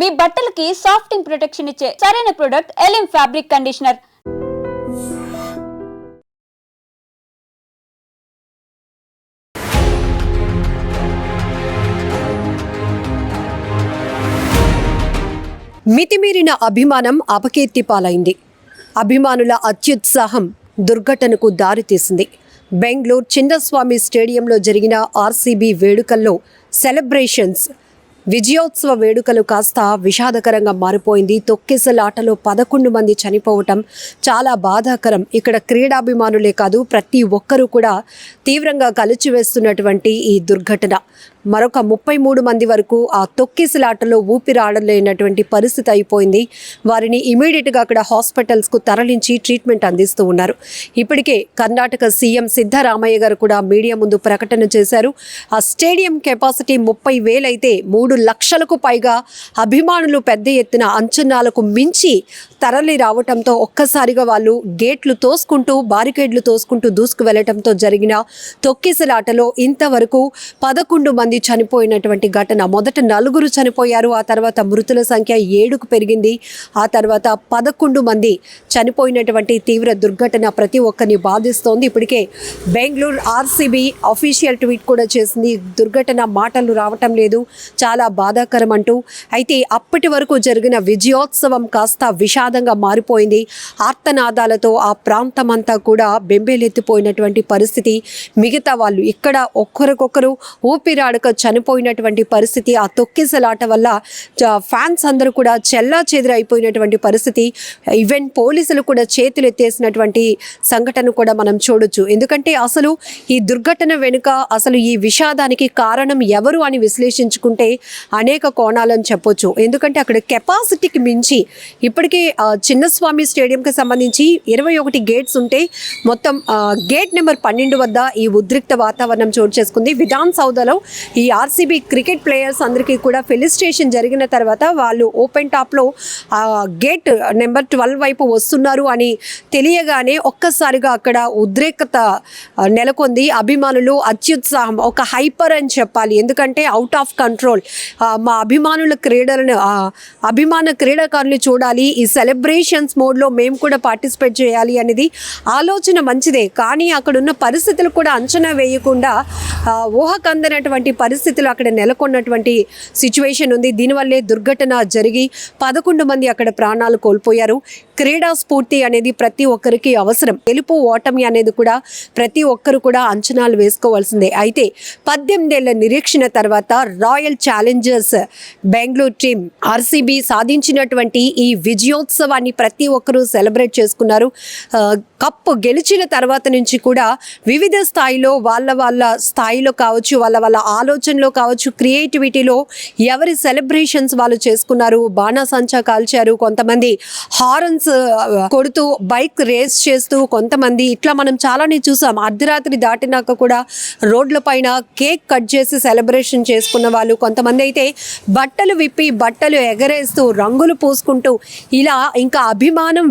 మీ బట్టలకి సాఫ్టింగ్ ప్రొటెక్షన్ ఇచ్చే సరైన ప్రొడక్ట్ ఎలిమ్ ఫ్యాబ్రిక్ కండిషనర్. మితిమీరిన అభిమానం అపకీర్తి పాలైంది. అభిమానుల అత్యుత్సాహం దుర్ఘటనకు దారితీసింది. బెంగళూరు చిన్నస్వామి స్టేడియంలో జరిగిన ఆర్సీబీ వేడుకల్లో సెలబ్రేషన్స్ విజయోత్సవ వేడుకలు కాస్త విషాదకరంగా మారిపోయింది. తొక్కిసలాటలో 11 మంది చనిపోవటం చాలా బాధాకరం. ఇక్కడ క్రీడాభిమానులే కాదు, ప్రతి ఒక్కరూ కూడా తీవ్రంగా కలిచివేస్తున్నటువంటి ఈ దుర్ఘటన. మరొక 33 మంది వరకు ఆ తొక్కిసలాటలో ఊపిరాడలేనటువంటి పరిస్థితి అయిపోయింది. వారిని ఇమీడియట్గా అక్కడ హాస్పిటల్స్కు తరలించి ట్రీట్మెంట్ అందిస్తూ ఉన్నారు. ఇప్పటికే కర్ణాటక సీఎం సిద్ధరామయ్య గారు కూడా మీడియా ముందు ప్రకటన చేశారు. ఆ స్టేడియం కెపాసిటీ 30,000 అయితే 3 లక్షలకు పైగా అభిమానులు పెద్ద ఎత్తున అంచనాలకు మించి తరలి రావటంతో ఒక్కసారిగా వాళ్ళు గేట్లు తోసుకుంటూ బారికేడ్లు తోసుకుంటూ దూసుకు వెళ్లటంతో జరిగిన తొక్కిసలాటలో ఇంతవరకు 11 మంది చనిపోయినటువంటి ఘటన. మొదట 4 చనిపోయారు, ఆ తర్వాత మృతుల సంఖ్య 7కు పెరిగింది, ఆ తర్వాత 11 మంది చనిపోయినటువంటి తీవ్ర దుర్ఘటన ప్రతి ఒక్కరిని బాధిస్తోంది. ఇప్పటికే బెంగళూరు ఆర్సీబీ అఫీషియల్ ట్వీట్ కూడా చేసింది. దుర్ఘటన మాటలు రావటం లేదు, చాలా బాధాకరం అంటూ. అయితే అప్పటి వరకు జరిగిన విజయోత్సవం కాస్త విషాదంగా మారిపోయింది. ఆర్తనాదాలతో ఆ ప్రాంతం అంతా కూడా బెంబేలెత్తిపోయినటువంటి పరిస్థితి. మిగతా వాళ్ళు ఇక్కడ ఒక్కరికొకరు ఊపిరాడక చనిపోయినటువంటి పరిస్థితి. ఆ తొక్కిసలాట వల్ల ఫ్యాన్స్ అందరూ కూడా చెల్లా చెదిరైపోయినటువంటి పరిస్థితి. ఈవెన్ పోలీసులు కూడా చేతులు ఎత్తేసినటువంటి సంఘటన కూడా మనం చూడొచ్చు. ఎందుకంటే అసలు ఈ దుర్ఘటన వెనుక అసలు ఈ విషాదానికి కారణం ఎవరు అని విశ్లేషించుకుంటే అనేక కోణాలను చెప్పొచ్చు. ఎందుకంటే అక్కడ కెపాసిటీకి మించి ఇప్పటికే చిన్నస్వామి స్టేడియంకి సంబంధించి 21 గేట్స్ ఉంటే మొత్తం గేట్ నెంబర్ 12 వద్ద ఈ ఉద్రిక్త వాతావరణం చోటు చేసుకుంది. విధాన్ సౌధలో ఈ ఆర్సీబీ క్రికెట్ ప్లేయర్స్ అందరికీ కూడా ఫెలిస్ట్రేషన్ జరిగిన తర్వాత వాళ్ళు ఓపెన్ టాప్లో గేట్ నెంబర్ 12 వైపు వస్తున్నారు అని తెలియగానే ఒక్కసారిగా అక్కడ ఉద్రేకత నెలకొంది. అభిమానులు అత్యుత్సాహం, ఒక హైపర్ అని చెప్పాలి. ఎందుకంటే అవుట్ ఆఫ్ కంట్రోల్. మా అభిమానుల అభిమాన క్రీడాకారులు చూడాలి, ఈ సెలబ్రేషన్స్ మోడ్లో మేము కూడా పార్టిసిపేట్ చేయాలి అనేది ఆలోచన మంచిదే. కానీ అక్కడున్న పరిస్థితులు కూడా అంచనా వేయకుండా ఊహకందనటువంటి పరిస్థితులు అక్కడ నెలకొన్నటువంటి సిచ్యువేషన్ ఉంది. దీనివల్లే దుర్ఘటన జరిగి 11 మంది అక్కడ ప్రాణాలు కోల్పోయారు. క్రీడా స్ఫూర్తి అనేది ప్రతి ఒక్కరికి అవసరం. గెలుపు ఓటమి అనేది కూడా ప్రతి ఒక్కరు కూడా అంచనాలు వేసుకోవాల్సిందే. అయితే 18 ఏళ్ల నిరీక్షణ తర్వాత royal Challengers Bengaluru team RCB సాధించినటువంటి ఈ విజయోత్సవాన్ని ప్రతి ఒక్కరూ సెలబ్రేట్ చేసుకున్నారు. కప్పు గెలిచిన తర్వాత నుంచి కూడా వివిధ స్థాయిలో వాళ్ళ స్థాయిలో కావచ్చు, వాళ్ళ ఆలోచనలో కావచ్చు, క్రియేటివిటీలో ఎవరి సెలబ్రేషన్స్ వాళ్ళు చేసుకున్నారు. బాణాసంచా కాల్చారు, కొంతమంది హారన్స్ కొడుతూ బైక్ రేస్ చేస్తూ, కొంతమంది ఇట్లా మనం చాలానే చూసాం. అర్ధరాత్రి దాటినాక కూడా రోడ్ల పైన కేక్ కట్ చేసి సెలబ్రేషన్ చేసుకున్న వాళ్ళు, కొంతమంది అయితే బట్టలు విప్పి బట్టలు ఎగరేస్తూ రంగులు పూసుకుంటూ, ఇలా ఇంకా అభిమానం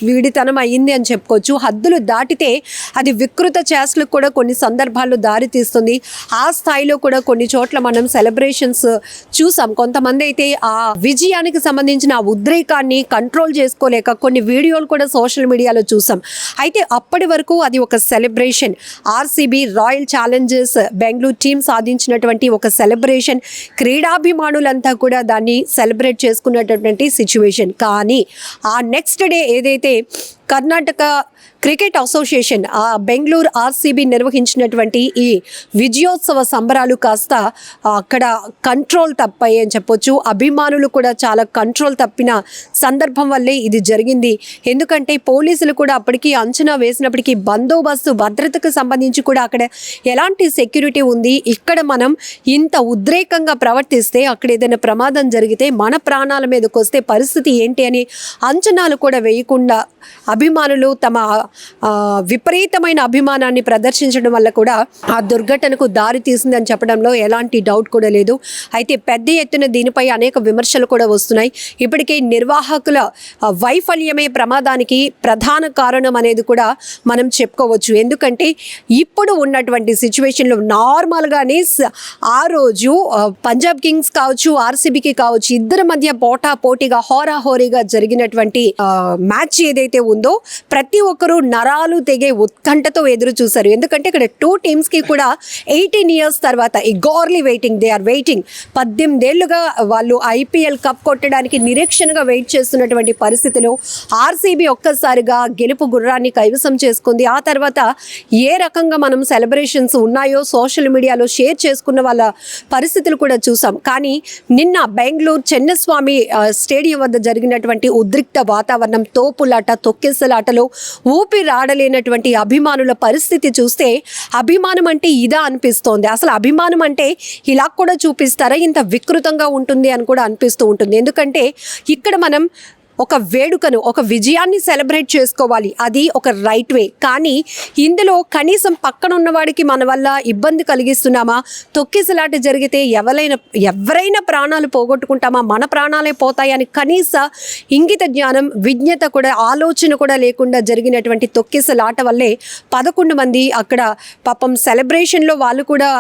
వీడితనం అయ్యింది అని చెప్పుకోవచ్చు. హద్దులు దాటితే అది వికృత చేష్టలకు కూడా కొన్ని సందర్భాల్లో దారి తీస్తుంది. ఆ స్థాయిలో కూడా కొన్ని చోట్ల మనం సెలబ్రేషన్స్ చూసాం. కొంతమంది అయితే ఆ విజయానికి సంబంధించిన ఆ ఉద్రేకాన్ని కంట్రోల్ చేసుకోలేక కొన్ని వీడియోలు కూడా సోషల్ మీడియాలో చూసాం. అయితే అప్పటి వరకు అది ఒక celebration. RCB royal Challengers Bengaluru team సాధించినటువంటి ఒక సెలబ్రేషన్. క్రీడాభిమానులంతా కూడా దాన్ని సెలబ్రేట్ చేసుకున్నటువంటి సిచ్యువేషన్. కానీ ఆ నెక్స్ట్ డే ఏదైతే Karnataka cricket association Bengaluru RCB నిర్వహించినటువంటి ఈ విజయోత్సవ సంబరాలు కాస్త అక్కడ కంట్రోల్ తప్పాయి అని చెప్పొచ్చు. అభిమానులు కూడా చాలా కంట్రోల్ తప్పిన సందర్భం వల్లే ఇది జరిగింది. ఎందుకంటే పోలీసులు కూడా అప్పటికి అంచనా వేసినప్పటికీ బందోబస్తు భద్రతకు సంబంధించి కూడా అక్కడ ఎలాంటి సెక్యూరిటీ ఉంది, ఇక్కడ మనం ఇంత ఉద్రేకంగా ప్రవర్తిస్తే అక్కడ ఏదైనా ప్రమాదం జరిగితే మన ప్రాణాల మీదకి వస్తే పరిస్థితి ఏంటి అని అంచనాలు కూడా వేయకుండా అభిమానులు తమ విపరీతమైన అభిమానాన్ని ప్రదర్శించడం వల్ల కూడా ఆ దుర్ఘటనకు దారి తీసిందని చెప్పడంలో ఎలాంటి డౌట్ కూడా లేదు. అయితే పెద్ద ఎత్తున దీనిపై అనేక విమర్శలు కూడా వస్తున్నాయి. ఇప్పటికే నిర్వాహకుల వైఫల్యమే ప్రమాదానికి ప్రధాన కారణం అనేది కూడా మనం చెప్పుకోవచ్చు. ఎందుకంటే ఇప్పుడు ఉన్నటువంటి సిచ్యువేషన్లో నార్మల్గానే ఆ రోజు పంజాబ్ కింగ్స్ కావచ్చు, ఆర్సీబీకి కావచ్చు, ఇద్దరి మధ్య పోటాపోటీగా హోరాహోరీగా జరిగినటువంటి మ్యాచ్ ఏదైతే ఉందో ప్రతి ఒక్కరూ నరాలు తెగే ఉత్కంఠతో ఎదురు చూశారు. ఎందుకంటే ఇక్కడ 2 టీమ్స్కి కూడా 18 years తర్వాత eagerly waiting, they are waiting. 18 ఏళ్లుగా వాళ్ళు ఐపీఎల్ కప్ కొట్టడానికి నిరీక్షణగా వెయిట్ చేస్తున్నటువంటి పరిస్థితిలో ఆర్సీబీ ఒక్కసారిగా గెలుపు గుర్రాన్ని కైవసం చేసుకుంది. ఆ తర్వాత ఏ రకంగా మనం సెలబ్రేషన్స్ ఉన్నాయో సోషల్ మీడియాలో షేర్ చేసుకున్న వాళ్ళ పరిస్థితులు కూడా చూసాం. కానీ నిన్న బెంగళూరు చిన్నస్వామి స్టేడియం వద్ద జరిగినటువంటి ఉద్రిక్త వాతావరణం, తోపులాట, తొక్కిసలాటలో ఊపిరాడలేనటువంటి అభిమానుల పరిస్థితి చూస్తే అభిమానం అంటే ఇదా అనిపిస్తోంది. అసలు అభిమానం అంటే ఇలా కూడా చూపిస్తారా, ఇంత వికృతంగా ఉంటుంది అని కూడా అనిపిస్తూ ఉంటుంది. ఎందుకంటే ఇక్కడ మనం ఒక వేడుకను, ఒక విజయాన్ని సెలబ్రేట్ చేసుకోవాలి, అది ఒక రైట్ వే. కానీ ఇందులో కనీసం పక్కన ఉన్నవాడికి మన వల్ల ఇబ్బంది కలిగిస్తున్నామా, తొక్కిసలాట జరిగితే ఎవరైనా ప్రాణాలు పోగొట్టుకుంటామా, మన ప్రాణాలే పోతాయని కనీస ఇంగిత జ్ఞానం, విజ్ఞత కూడా, ఆలోచన కూడా లేకుండా జరిగినటువంటి తొక్కిసలాట వల్లే 11 మంది అక్కడ పాపం సెలబ్రేషన్లో వాళ్ళు కూడా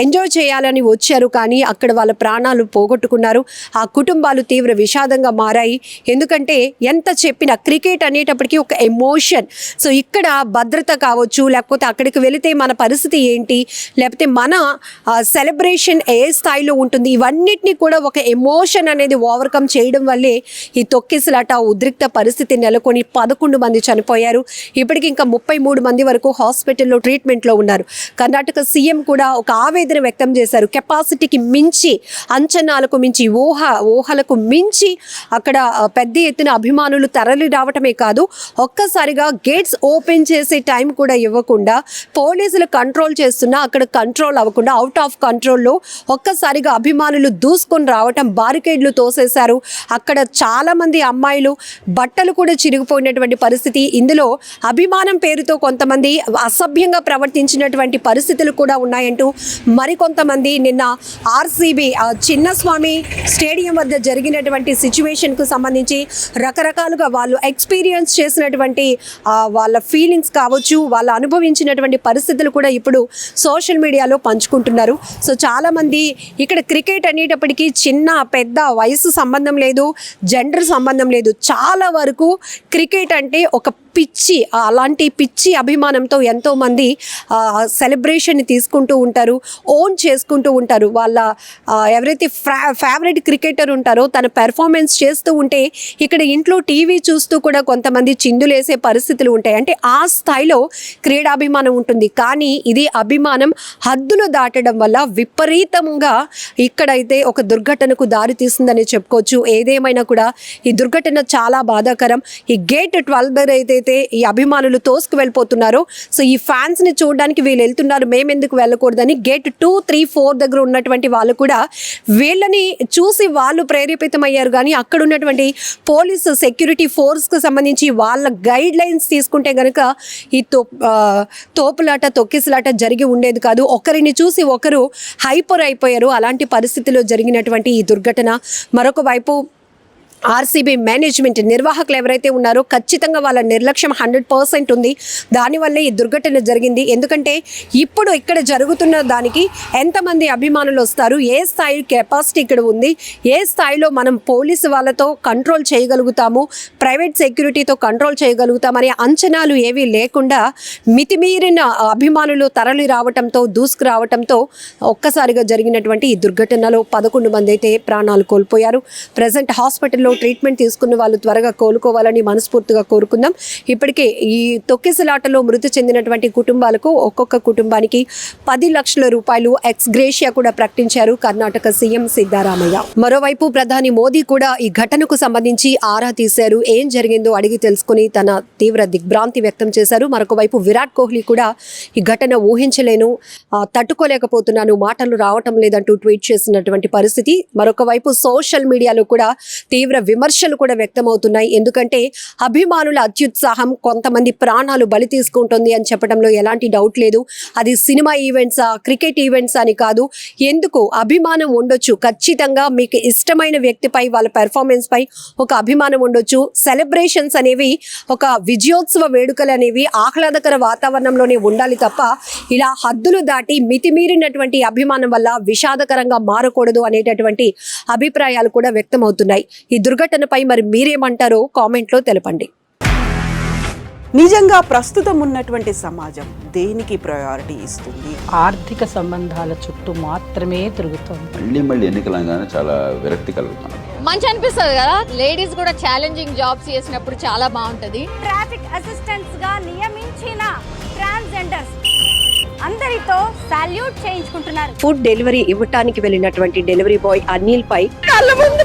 ఎంజాయ్ చేయాలని వచ్చారు. కానీ అక్కడ వాళ్ళ ప్రాణాలు పోగొట్టుకున్నారు. ఆ కుటుంబాలు తీవ్ర విషాదంగా మారాయి. ఎందుకంటే ఎంత చెప్పినా క్రికెట్ అనేటప్పటికీ ఒక ఎమోషన్. సో ఇక్కడ భద్రత కావచ్చు, లేకపోతే అక్కడికి వెళితే మన పరిస్థితి ఏంటి, లేకపోతే మన సెలబ్రేషన్ ఏ స్థాయిలో ఉంటుంది, ఇవన్నిటినీ కూడా ఒక ఎమోషన్ అనేది ఓవర్కమ్ చేయడం వల్లే ఈ తొక్కిసలాట, ఉద్రిక్త పరిస్థితి నెలకొని 11 మంది చనిపోయారు. ఇప్పటికి ఇంకా 33 మంది వరకు హాస్పిటల్లో ట్రీట్మెంట్లో ఉన్నారు. కర్ణాటక సీఎం కూడా ఒక ఆవేదన వ్యక్తం చేశారు. కెపాసిటీకి మించి, అంచనాలకు మించి, ఊహలకు మించి అక్కడ పెద్ద ఎత్తున అభిమానులు తరలి రావటమే కాదు, ఒక్కసారిగా గేట్స్ ఓపెన్ చేసే టైం కూడా ఇవ్వకుండా పోలీసులు కంట్రోల్ చేస్తున్నా అక్కడ కంట్రోల్ అవ్వకుండా అవుట్ ఆఫ్ కంట్రోల్లో ఒక్కసారిగా అభిమానులు దూసుకొని రావటం, బారికేడ్లు తోసేశారు. అక్కడ చాలామంది అమ్మాయిలు బట్టలు కూడా చిరిగిపోయినటువంటి పరిస్థితి. ఇందులో అభిమానం పేరుతో కొంతమంది అసభ్యంగా ప్రవర్తించినటువంటి పరిస్థితులు కూడా ఉన్నాయంటూ మరికొంతమంది నిన్న ఆర్సీబీ చిన్నస్వామి స్టేడియం వద్ద జరిగినటువంటి సిచ్యువేషన్కు సంబంధించి రకరకాలుగా వాళ్ళు ఎక్స్పీరియన్స్ చేసినటువంటి వాళ్ళ ఫీలింగ్స్ కావచ్చు, వాళ్ళు అనుభవించినటువంటి పరిస్థితులు కూడా ఇప్పుడు సోషల్ మీడియాలో పంచుకుంటున్నారు. సో చాలామంది ఇక్కడ క్రికెట్ అనేటప్పటికీ చిన్న పెద్ద వయసు సంబంధం లేదు, జెండర్ సంబంధం లేదు. చాలా వరకు క్రికెట్ అంటే ఒక పిచ్చి, అలాంటి పిచ్చి అభిమానంతో ఎంతోమంది సెలబ్రేషన్ని తీసుకుంటూ ఉంటారు, ఓన్ చేసుకుంటూ ఉంటారు. వాళ్ళ ఎవరైతే ఫేవరెట్ క్రికెటర్ ఉంటారో తన పెర్ఫార్మెన్స్ చేస్తూ ఉంటే ఇక్కడ ఇంట్లో టీవీ చూస్తూ కూడా కొంతమంది చిందులేసే పరిస్థితులు ఉంటాయి. అంటే ఆ స్థాయిలో క్రీడాభిమానం ఉంటుంది. కానీ ఇది అభిమానం హద్దులు దాటడం వల్ల విపరీతంగా ఇక్కడైతే ఒక దుర్ఘటనకు దారి తీస్తుందని చెప్పుకోవచ్చు. ఏదేమైనా కూడా ఈ దుర్ఘటన చాలా బాధాకరం. ఈ గేట్ 12 దగ్గర అయితే ఈ అభిమానులు తోసుకు వెళ్ళిపోతున్నారు. సో ఈ ఫ్యాన్స్ ని చూడడానికి వీళ్ళు వెళ్తున్నారు, మేమెందుకు వెళ్ళకూడదని గేట్ 2, 3, 4 దగ్గర ఉన్నటువంటి వాళ్ళు కూడా వీళ్ళని చూసి వాళ్ళు ప్రేరేపితమయ్యారు. కానీ అక్కడ ఉన్నటువంటి పోలీసు సెక్యూరిటీ ఫోర్స్కి సంబంధించి వాళ్ళ గైడ్ లైన్స్ తీసుకుంటే కనుక ఈ తోపులాట, తొక్కిసలాట జరిగి ఉండేది కాదు. ఒకరిని చూసి ఒకరు హైపర్ అయిపోయారు. అలాంటి పరిస్థితిలో జరిగినటువంటి ఈ దుర్ఘటన. మరొక వైపు ఆర్సీబీ మేనేజ్మెంట్, నిర్వాహకులు ఎవరైతే ఉన్నారో ఖచ్చితంగా వాళ్ళ నిర్లక్ష్యం 100% ఉంది. దానివల్లే ఈ దుర్ఘటన జరిగింది. ఎందుకంటే ఇప్పుడు ఇక్కడ జరుగుతున్న దానికి ఎంతమంది అభిమానులు వస్తారు, ఏ స్థాయి కెపాసిటీ ఇక్కడ ఉంది, ఏ స్థాయిలో మనం పోలీసు వాళ్ళతో కంట్రోల్ చేయగలుగుతాము, ప్రైవేట్ సెక్యూరిటీతో కంట్రోల్ చేయగలుగుతామనే అంచనాలు ఏవీ లేకుండా మితిమీరిన అభిమానులు తరలి రావటంతో, దూసుకురావటంతో ఒక్కసారిగా జరిగినటువంటి ఈ దుర్ఘటనలో 11 మంది అయితే ప్రాణాలు కోల్పోయారు. ప్రజెంట్ హాస్పిటల్లో ట్రీట్మెంట్ తీసుకున్న వాళ్ళు త్వరగా కోలుకోవాలని మనస్ఫూర్తిగా కోరుకుందాం. ఇప్పటికే ఈ తొక్కిసలాటలో మృతి చెందినటువంటి కుటుంబాలకు ఒక్కొక్క కుటుంబానికి 10 లక్షల రూపాయలు ఎక్స్ గ్రేషియా కూడా ప్రకటించారు కర్ణాటక సీఎం సిద్ధరామయ్య. మరోవైపు ప్రధాని మోదీ కూడా ఈ ఘటనకు సంబంధించి ఆరా తీశారు. ఏం జరిగిందో అడిగి తెలుసుకుని తన తీవ్ర దిగ్భ్రాంతి వ్యక్తం చేశారు. మరొక వైపు విరాట్ కోహ్లీ కూడా ఈ ఘటన ఊహించలేను, తట్టుకోలేకపోతున్నాను, మాటలు రావటం లేదంటూ ట్వీట్ చేసినటువంటి పరిస్థితి. మరొక వైపు సోషల్ మీడియాలో కూడా తీవ్ర విమర్శలు కూడా వ్యక్తమవుతున్నాయి. ఎందుకంటే అభిమానుల అత్యుత్సాహం కొంతమంది ప్రాణాలు బలి తీసుకుంటుంది అని చెప్పడంలో ఎలాంటి డౌట్ లేదు. అది సినిమా ఈవెంట్సా, క్రికెట్ ఈవెంట్స్ అని కాదు. ఎందుకు అభిమానం ఉండొచ్చు, ఖచ్చితంగా మీకు ఇష్టమైన వ్యక్తిపై వాళ్ళ పెర్ఫార్మెన్స్ పై ఒక అభిమానం ఉండొచ్చు. సెలబ్రేషన్స్ అనేవి, ఒక విజయోత్సవ వేడుకలు అనేవి ఆహ్లాదకర వాతావరణంలోనే ఉండాలి తప్ప ఇలా హద్దులు దాటి మితిమీరినటువంటి అభిమానం వల్ల విషాదకరంగా మారకూడదు అనేటటువంటి అభిప్రాయాలు కూడా వ్యక్తమవుతున్నాయి. ఈ దుర్ఘటనపై మరి మీరేమంటారో కామెంట్లో తెలపండి. నిజంగా ప్రస్తుతం ఉన్నటువంటి సమాజం దేనికి ప్రయారిటీ ఇస్తుంది? ఆర్థిక సంబంధాల చుట్టూ మాత్రమే తిరుగుతోంది. మళ్ళీ ఎన్నికలంగానే చాలా విరక్తి కలుగుతున్నాం. మంచి అనిపిస్తుంది కదా, లేడీస్ కూడా ఛాలెంజింగ్ జాబ్స్ చేసినప్పుడు చాలా బాగుంటది. ట్రాఫిక్ అసిస్టెంట్స్ గా నియమించిన ట్రాన్స్జెండర్స్ అందరితో సాల్యూట్ చేయించుకుంటున్నారు. ఫుడ్ డెలివరీ ఇవ్వటానికి వెళ్ళినటువంటి డెలివరీ బాయ్ అనిల్ పై కళ్ళ ముందు